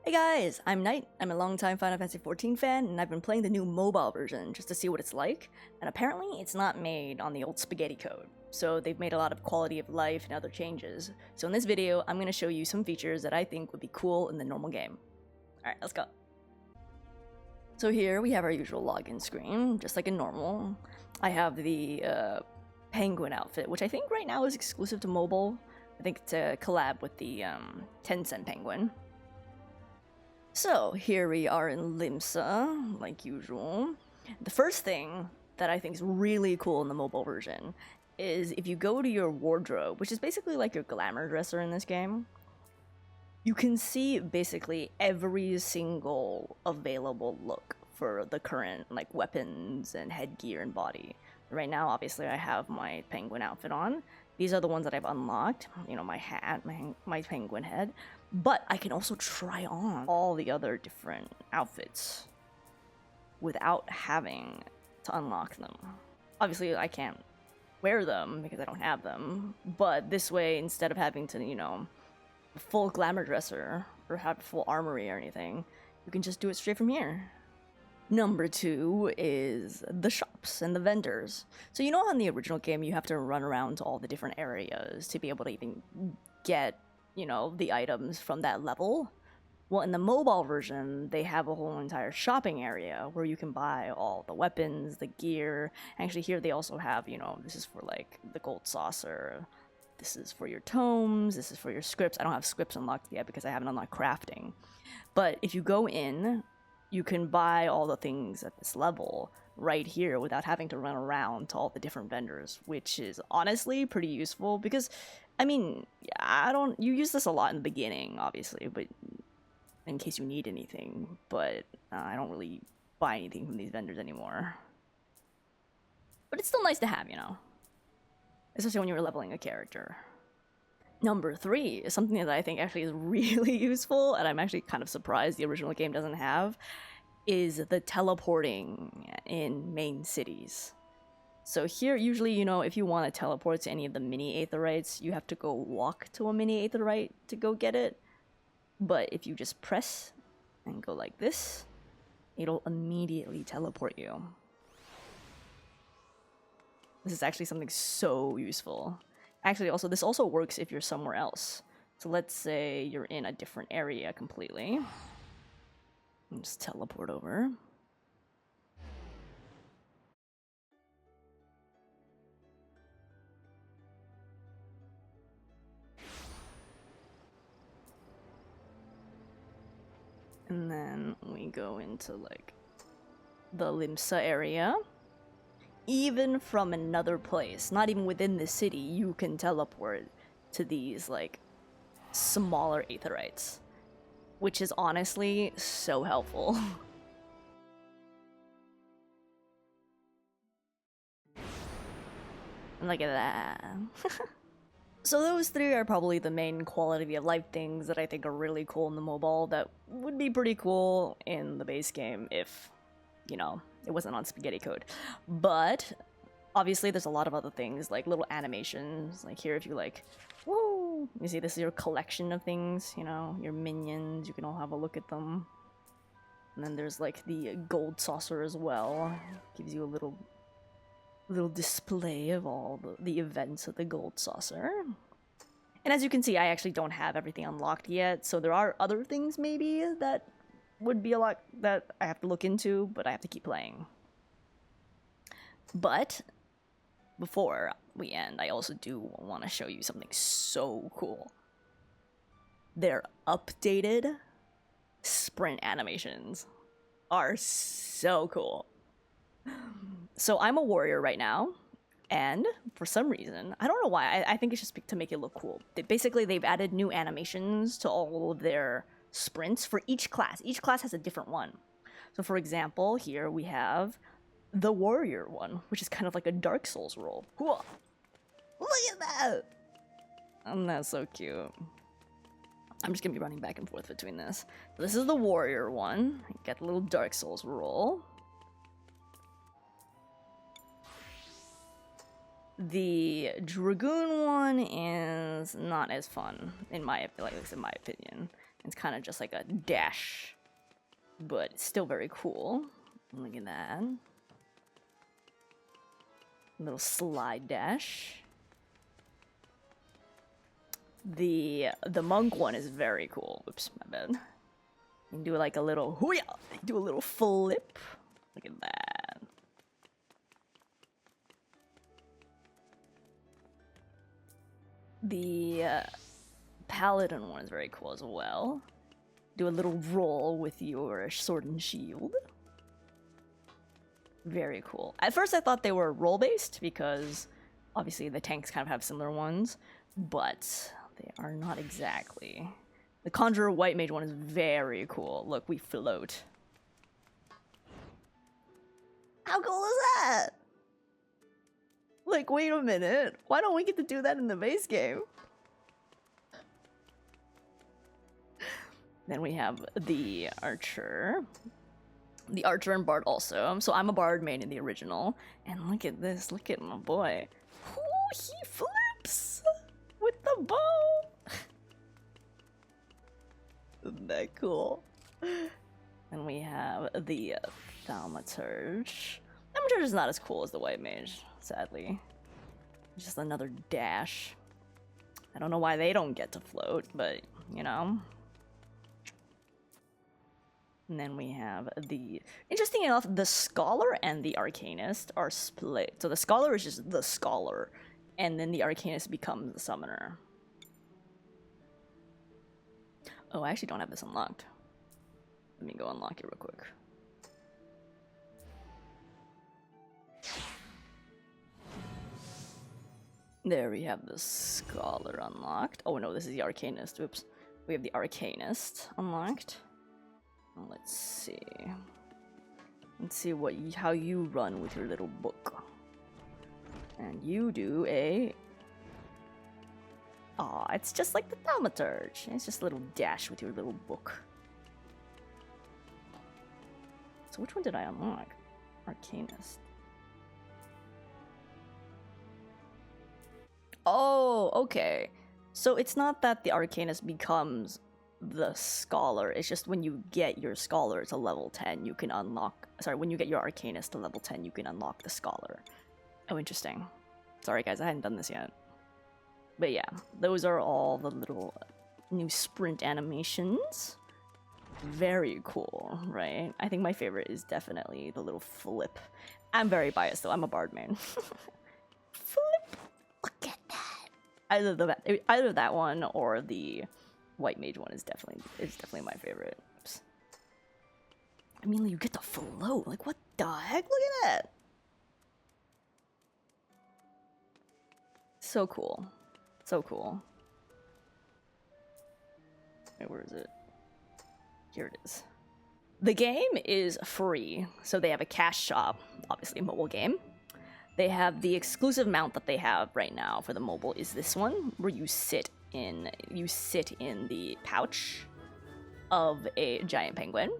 Hey guys, I'm Knight. I'm a longtime Final Fantasy XIV fan, and I've been playing the new mobile version just to see what it's like, and apparently it's not made on the old spaghetti code, so they've made a lot of quality of life and other changes. So in this video, I'm going to show you some features that I think would be cool in the normal game. Alright, let's go. So here we have our usual login screen, just like in normal. I have the penguin outfit, which I think right now is exclusive to mobile. I think it's a collab with the 10-cent penguin. So here we are in Limsa, like usual. The first thing that I think is really cool in the mobile version is if you go to your wardrobe, which is basically like your glamour dresser in this game, you can see basically every single available look for the current like weapons and headgear and body. Right now, obviously, I have my penguin outfit on. These are the ones that I've unlocked, you know, my hat, my penguin head, but I can also try on all the other different outfits without having to unlock them. Obviously, I can't wear them because I don't have them, but this way, instead of having to, you know, full glamour dresser or have full armory or anything, you can just do it straight from here. Number 2 is the shops and the vendors. So you know, in the original game, you have to run around to all the different areas to be able to even get, you know, the items from that level. Well, in the mobile version, they have a whole entire shopping area where you can buy all the weapons, the gear. Actually, here they also have, you know, this is for like the gold saucer. This is for your tomes. This is for your scripts. I don't have scripts unlocked yet because I haven't unlocked crafting. But if you go in, you can buy all the things at this level right here without having to run around to all the different vendors, which is honestly pretty useful because, I mean, you use this a lot in the beginning, obviously, but in case you need anything, but I don't really buy anything from these vendors anymore. But it's still nice to have, you know, especially when you're leveling a character. Number 3 is something that I think actually is really useful, and I'm actually kind of surprised the original game doesn't have, is the teleporting in main cities. So here, usually, you know, if you want to teleport to any of the mini aetherytes, you have to go walk to a mini aetheryte to go get it. But if you just press and go like this, it'll immediately teleport you. This is actually something so useful. Actually, also, this also works if you're somewhere else. So let's say you're in a different area completely. And just teleport over. And then we go into like the Limsa area. Even from another place, not even within the city, you can teleport to these like smaller aetherytes, which is honestly so helpful. Look at that. So those 3 are probably the main quality of life things that I think are really cool in the mobile that would be pretty cool in the base game if, you know, it wasn't on spaghetti code. But obviously there's a lot of other things like little animations, like here if you like, woo, you see this is your collection of things, you know, your minions, you can all have a look at them. And then there's like the gold saucer as well, gives you a little display of all the events of the gold saucer. And as you can see, I actually don't have everything unlocked yet, so there are other things maybe that would be a lot that I have to look into, but I have to keep playing. But before we end, I also do want to show you something so cool. Their updated sprint animations are so cool. So I'm a warrior right now, and for some reason, I don't know why, I think it's just to make it look cool. They've added new animations to all of their sprints for each class. Each class has a different one. So for example, here we have the warrior one, which is kind of like a Dark Souls roll. Cool. Look at that! And that's so cute. I'm just gonna be running back and forth between this. So this is the warrior one. You get the little Dark Souls roll. The Dragoon one is not as fun, at least in my opinion. It's kind of just like a dash, but it's still very cool. Look at that. Little slide dash. The monk one is very cool. Oops, my bad. You can do like a little hoo-ya! Do a little flip. Look at that. The paladin one is very cool as well. Do a little roll with your sword and shield. Very cool. At first I thought they were roll-based because obviously the tanks kind of have similar ones, but they are not exactly. The Conjurer White Mage one is very cool. Look, we float. How cool is that? Like, wait a minute. Why don't we get to do that in the base game? Then we have the Archer. The Archer and Bard also. So I'm a Bard main in the original. And look at this. Look at my boy. Ooh, he flips with the bow. Isn't that cool? And we have the Thaumaturge. Thaumaturge is not as cool as the White Mage, sadly. Just another dash. I don't know why they don't get to float, but, you know. And then we have the... Interesting enough, the Scholar and the Arcanist are split. So the Scholar is just the Scholar, and then the Arcanist becomes the Summoner. Oh, I actually don't have this unlocked. Let me go unlock it real quick. There we have the Scholar unlocked. Oh no, this is the Arcanist. Oops. We have the Arcanist unlocked. Let's see. Let's see what how you run with your little book. And you do a... Aw, it's just like the Thaumaturge. It's just a little dash with your little book. So which one did I unlock? Arcanist. Oh, okay. So it's not that the Arcanist becomes the Scholar. It's just when you get your Scholar to level 10, you can unlock... Sorry, when you get your Arcanist to level 10, you can unlock the Scholar. Oh, interesting. Sorry guys, I hadn't done this yet. But yeah, those are all the little new sprint animations. Very cool, right? I think my favorite is definitely the little flip. I'm very biased though, I'm a Bard main. Flip! Look at that! Either that one or the White Mage one is definitely my favorite. Oops. I mean, you get to float. Like, what the heck? Look at that! So cool. So cool. Wait, where is it? Here it is. The game is free, so they have a cash shop, obviously a mobile game. They have the exclusive mount that they have right now for the mobile is this one, where you sit in the pouch of a giant penguin.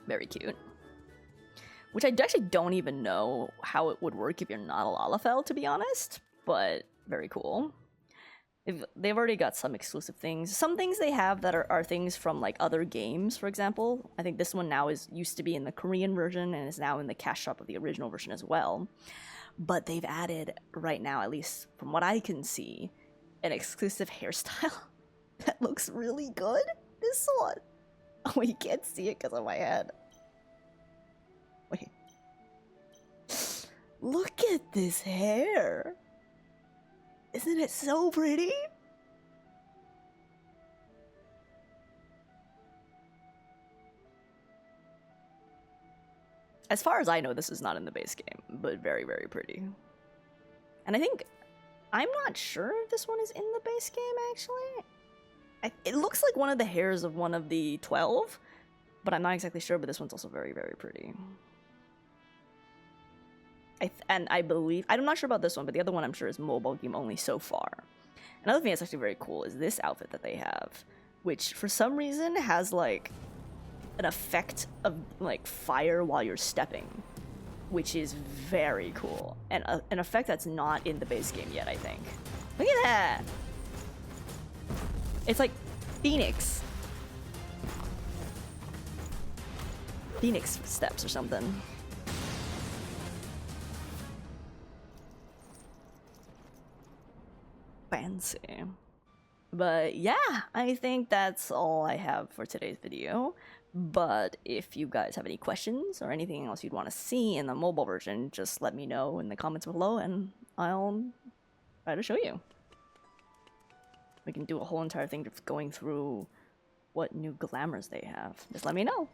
Very cute. Which I actually don't even know how it would work if you're not a Lalafell, to be honest, but very cool. They've already got some exclusive things. Some things they have that are things from like other games, for example. I think this one now used to be in the Korean version and is now in the cash shop of the original version as well. But they've added right now, at least from what I can see, an exclusive hairstyle that looks really good. This one. Oh, you can't see it because of my head. Wait. Look at this hair. Isn't it so pretty? As far as I know, this is not in the base game, but very, very pretty. And I think... I'm not sure if this one is in the base game, actually. It looks like one of the hairs of one of the 12, but I'm not exactly sure, but this one's also very, very pretty. I believe... I'm not sure about this one, but the other one I'm sure is mobile game only so far. Another thing that's actually very cool is this outfit that they have, which for some reason has like an effect of like fire while you're stepping, which is very cool. And an effect that's not in the base game yet, I think. Look at that! It's like Phoenix. Phoenix steps or something. Fancy. But yeah, I think that's all I have for today's video. But if you guys have any questions or anything else you'd want to see in the mobile version, just let me know in the comments below and I'll try to show you. We can do a whole entire thing just going through what new glamours they have. Just let me know.